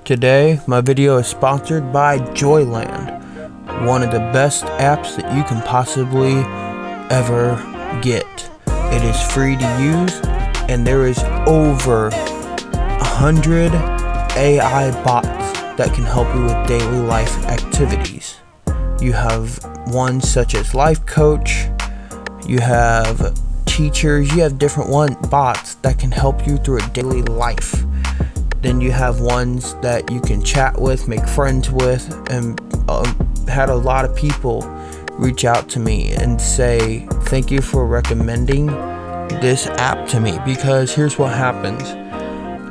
Today, my video is sponsored by Joyland, one of the best apps that you can possibly ever get. It is free to use, and there is over 100 AI bots that can help you with daily life activities. You have ones such as life coach, you have teachers, you have different bots that can help you through a daily life. Then you have ones that you can chat with, make friends with, and had a lot of people reach out to me and say thank you for recommending this app to me, because here's what happens.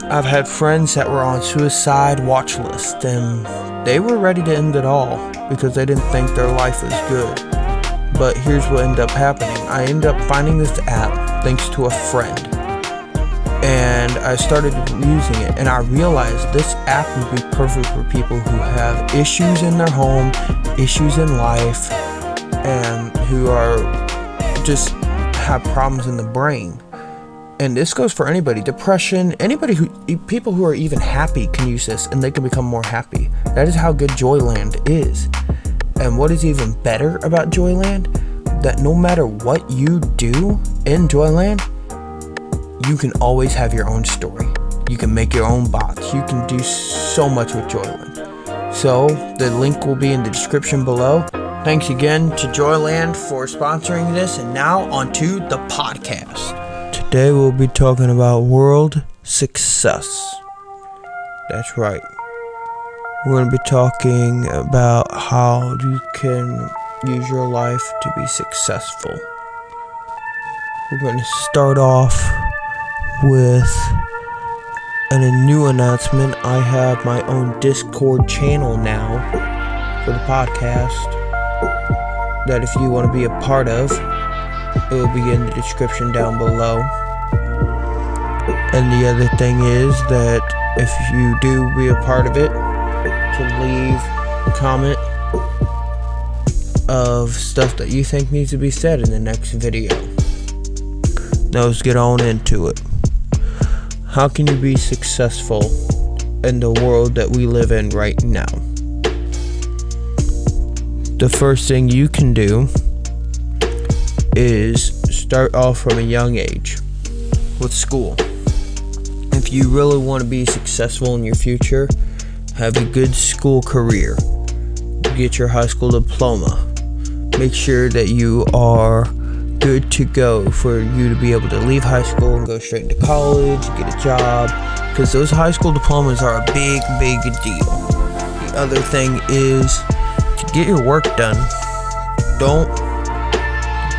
I've had friends that were on suicide watch list, and they were ready to end it all because they didn't think their life was good. But here's what ended up happening. I ended up finding this app thanks to a friend, and I started using it, and I realized this app would be perfect for people who have issues in their home, issues in life, and who are just have problems in the brain. And this goes for anybody. Depression, people who are even happy can use this, and they can become more happy. That is how good Joyland is. And what is even better about Joyland, that no matter what you do in Joyland, you can always have your own story. You can make your own bots. You can do so much with Joyland. So the link will be in the description below. Thanks again to Joyland for sponsoring this, and now onto the podcast. Today we'll be talking about world success. That's right. We're going to be talking about how you can use your life to be successful. We're going to start off with a new announcement. I have my own Discord channel now for the podcast that if you want to be a part of, it will be in the description down below. And the other thing is that if you do be a part of it, to leave a comment of stuff that you think needs to be said in the next video. Now let's get on into it. How can you be successful in the world that we live in right now? The first thing you can do is start off from a young age with school. If you really want to be successful in your future, have a good school career. Get your high school diploma. Make sure that you are good to go for you to be able to leave high school and go straight into college, get a job, because those high school diplomas are a big deal. The other thing is to get your work done.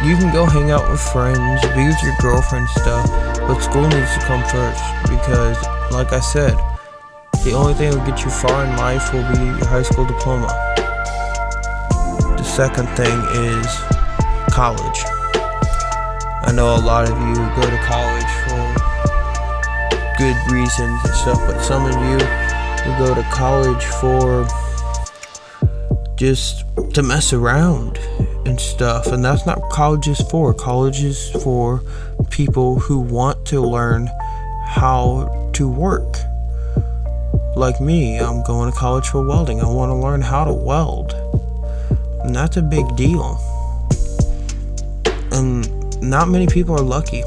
You can go hang out with friends, be with your girlfriend stuff, but school needs to come first, because like I said, the only thing that will get you far in life will be your high school diploma. The second thing is college. I know a lot of you go to college for good reasons and stuff, but some of you will go to college for just to mess around and stuff, and that's not what college is for. College is for people who want to learn how to work. Like me, I'm going to college for welding. I want to learn how to weld, and that's a big deal. And not many people are lucky.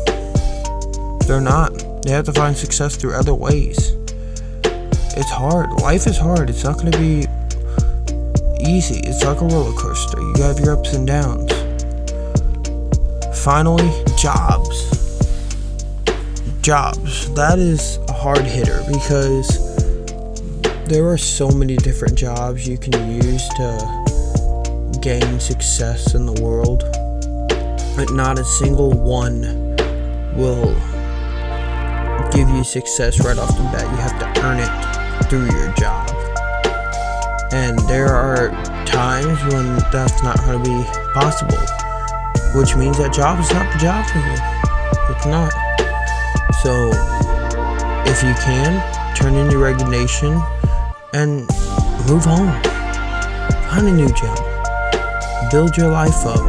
They're not. They have to find success through other ways. It's hard. Life is hard. It's not going to be easy. It's like a roller coaster. You have your ups and downs. Finally, jobs. That is a hard hitter, because there are so many different jobs you can use to gain success in the world, but not a single one will give you success right off the bat. You have to earn it through your job. And there are times when that's not going to be possible, which means that job is not the job for you. It's not. So, if you can, turn in your resignation and move on. Find a new job. Build your life up.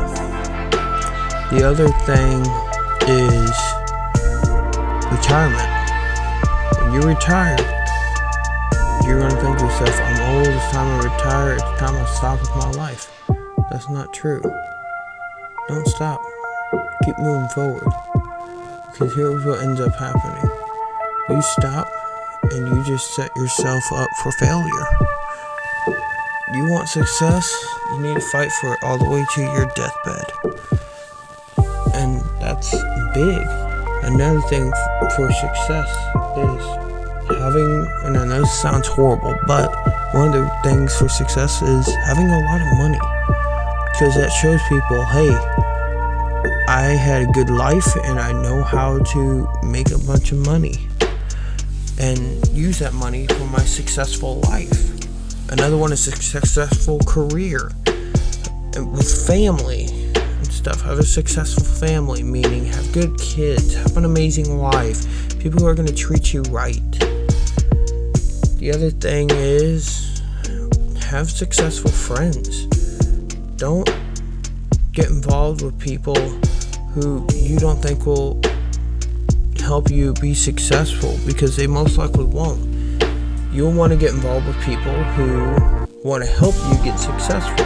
The other thing is retirement. When you retire, you're going to think to yourself, I'm old, it's time to retire, it's time to stop with my life. That's not true. Don't stop. Keep moving forward. Because here's what ends up happening. You stop and you just set yourself up for failure. You want success, you need to fight for it all the way to your deathbed. And that's big. Another thing for success is having, and I know this sounds horrible, but one of the things for success is having a lot of money. Because that shows people, hey, I had a good life and I know how to make a bunch of money and use that money for my successful life. Another one is a successful career with family and stuff. Have a successful family, meaning have good kids, have an amazing wife, people who are going to treat you right. The other thing is have successful friends. Don't get involved with people who you don't think will help you be successful, because they most likely won't. You'll want to get involved with people who want to help you get successful,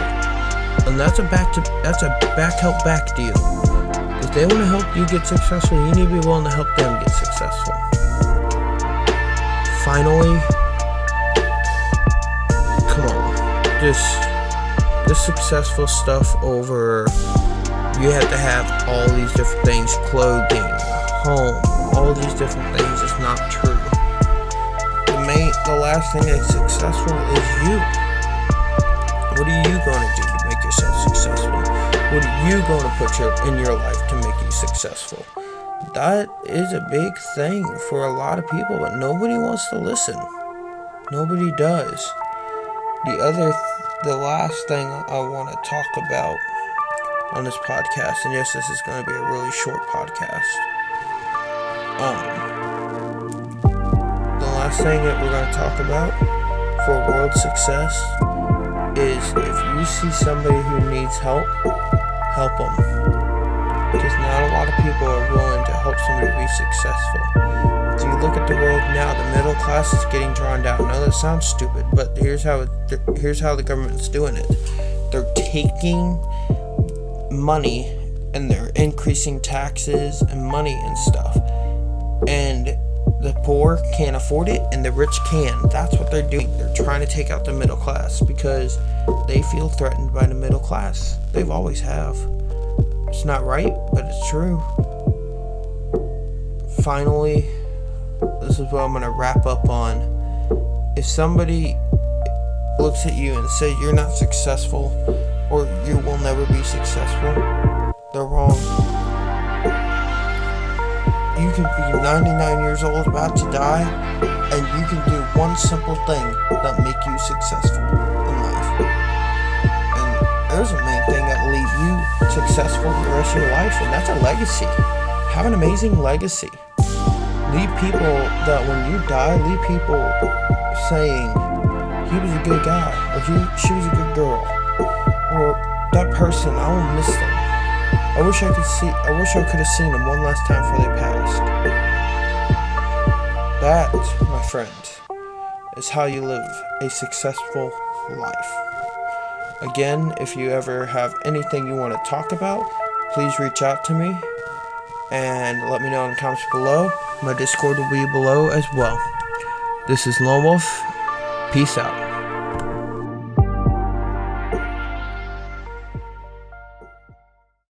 and that's a back help back deal. If they want to help you get successful, you need to be willing to help them get successful. Finally, come on, this successful stuff over. You have to have all these different things, clothing, home, all these different things is not true. The last thing that's successful is you. What are you going to do to make yourself successful? What are you going to put in your life to make you successful? That is a big thing for a lot of people, but nobody wants to listen. Nobody does. The last thing I want to talk about on this podcast, and yes, this is going to be a really short podcast. The last thing that we're going to talk about for world success is if you see somebody who needs help, help them. Because not a lot of people are willing to help somebody be successful. If you look at the world now, the middle class is getting drawn down. I know that sounds stupid, but here's how the government's doing it. They're taking money and they're increasing taxes and money and stuff, and the poor can't afford it and the rich can. That's what they're doing. They're trying to take out the middle class because they feel threatened by the middle class. They've always have. It's not right, but it's true. Finally, this is what I'm going to wrap up on. If somebody looks at you and says you're not successful or you will never be successful, they're wrong. You can be 99 years old, about to die, and you can do one simple thing that make you successful in life. And there's a main thing that will leave you successful the rest of your life, and that's a legacy. Have an amazing legacy. Leave people that when you die, leave people saying, he was a good guy, or she was a good girl, or that person, I will miss them. I wish I could have seen them one last time before they passed. That, my friend, is how you live a successful life. Again, if you ever have anything you want to talk about, please reach out to me and let me know in the comments below. My Discord will be below as well. This is Lone Wolf. Peace out.